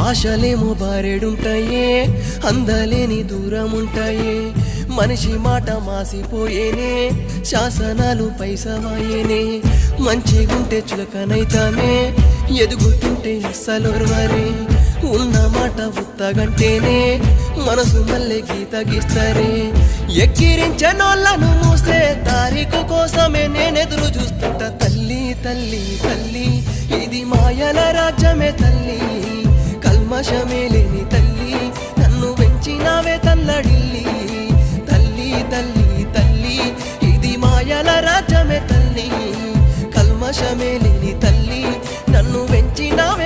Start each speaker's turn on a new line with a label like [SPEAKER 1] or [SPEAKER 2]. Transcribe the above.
[SPEAKER 1] ఆశలేమో బారెడుంటాయే, అందలేని దూరం ఉంటాయే. మనిషి మాట మాసిపోయేనే, శాసనాలు పైసవాయేనే. మంచిగుంటే చులకనైతామే, ఎదుగుతుంటే అస్సలోర్వరే. ఉన్న మాట ఉత్తగంటేనే మనసు మల్లె గీత గీస్తారే. ఎక్కిరించనోళ్ళను మూస్తే తారీఖు కోసమే నేనెదురు చూస్తుంటా. తల్లి తల్లి తల్లి ఇది మాయల రాజ్యమే తల్లి, కల్మషమే లేని తల్లి నన్ను పెంచినావే తల్లడిల్లి. తల్లి తల్లి తల్లి ఇది మాయల రాజ్యమే తల్లి, కల్మషమే లేని తల్లి నన్ను పెంచినావే